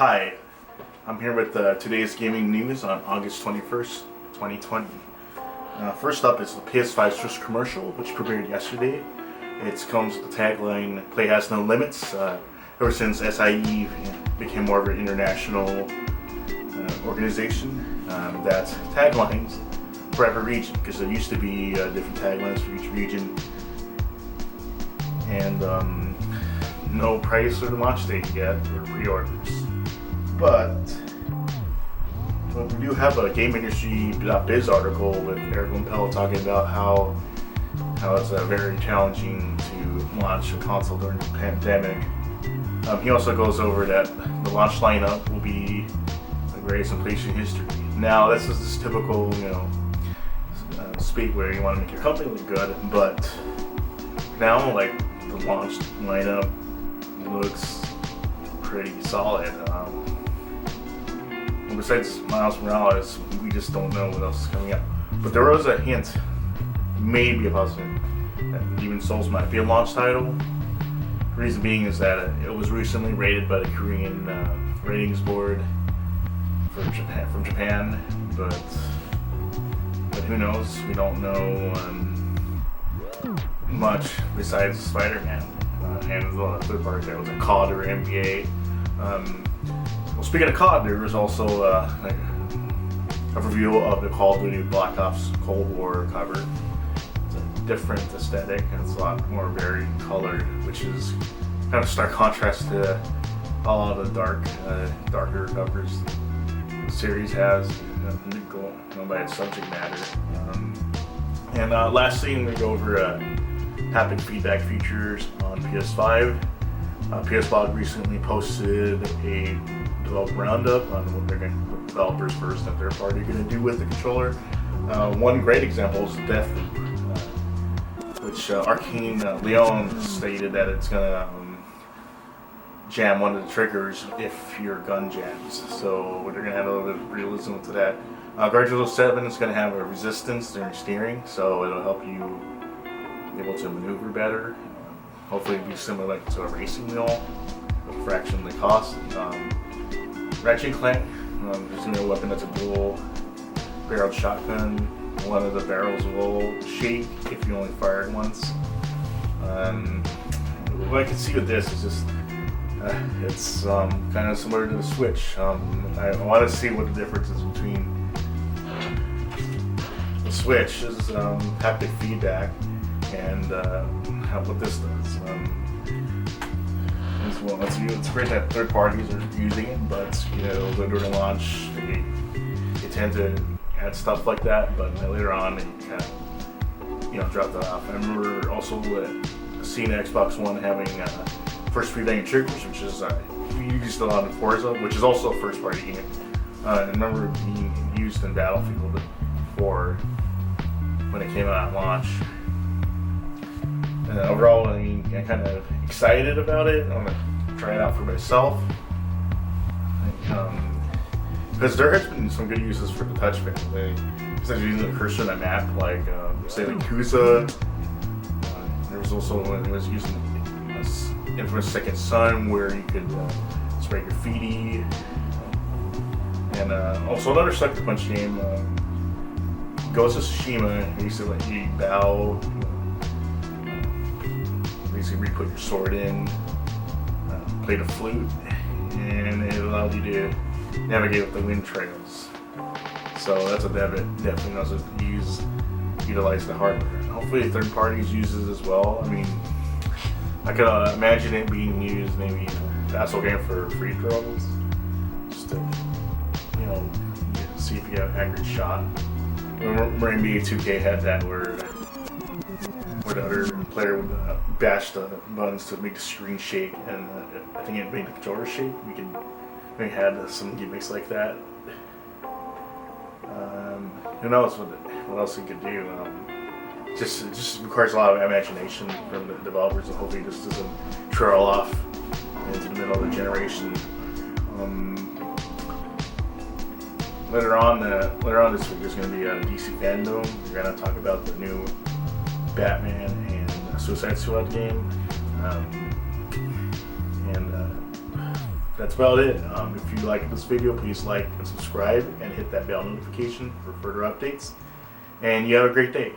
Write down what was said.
Hi, I'm here with today's gaming news on August 21st, 2020. First up is the PS5's first commercial, which premiered yesterday. It comes with the tagline, "Play has no limits." Ever since SIE became more of an international organization, that taglines for every region, because there used to be different taglines for each region, and no price or launch date yet or pre-orders. But we do have a game industry.biz article with Eric Limpel talking about how it's very challenging to launch a console during the pandemic. He also goes over that the launch lineup will be the greatest in PlayStation history. Now, this is this typical, speak where you want to make your company look good, but now, like, the launch lineup looks pretty solid. Besides Miles Morales, we just don't know what else is coming out. But there was a hint, maybe a possibility, that Demon's Souls might be a launch title. The reason being is that it was recently rated by the Korean ratings board from Japan, but who knows? We don't know much besides Spider-Man and the third party titles like COD or NBA. Well, speaking of COD, there was also a review of the Call of Duty Black Ops Cold War cover. It's a different aesthetic and it's a lot more varied colored, which is kind of stark contrast to a lot of the darker covers the series has, by its subject matter. And lastly, I'm going to go over haptic feedback features on PS5. PS5 recently posted a roundup on what developers first and third party are going to do with the controller. One great example is Deathloop, which Arcane Leon stated that it's going to jam one of the triggers if your gun jams. So they're going to add a little bit of realism to that. Guardians 7 is going to have a resistance during steering, so it'll help you be able to maneuver better. Hopefully it'll be similar to a racing wheel, a fraction of the cost. Ratchet & Clank, there's going to be a weapon that's a dual-barreled shotgun. One of the barrels will shake if you only fire it once. What I can see with this is just, it's kind of similar to the Switch. I want to see what the difference is between the Switch is haptic feedback and what this does. Well, it's great that third parties are using it, but during launch they tend to add stuff like that, but later on they kind of drop that off. I remember also seeing Xbox One having first feedback triggers, which is used a lot in Forza, which is also a first party game. I remember it being used in Battlefield before when it came out at launch. Overall, I'm kind of excited about it. I'm gonna try it out for myself. Because there has been some good uses for the touchpad. Instead of using the cursor on the map, like say like Kusa. There was also when it was using infamous Second Son, where you could spray graffiti. And also another Sucker Punch game, Ghost of Tsushima. They used to let you bow. Basically re-put your sword in, play the flute, and it allowed you to navigate with the wind trails. So that's a definitely knows to utilize the hardware. Hopefully third parties use it as well. I mean, I could imagine it being used maybe in a basketball game for free throws, just to see if you have an accurate shot. Remember NBA 2K had that where the other player would bash the buttons to make the screen shake, and I think it made the controller shake. We had some gimmicks like that. Who knows what else it could do? It just requires a lot of imagination from the developers, and hopefully this doesn't trail off into the middle of the generation. Later on this week, there's going to be a DC Fandom. We're going to talk about the new Batman and Suicide Squad game. And that's about it. If you like this video, please like and subscribe and hit that bell notification for further updates. And you have a great day.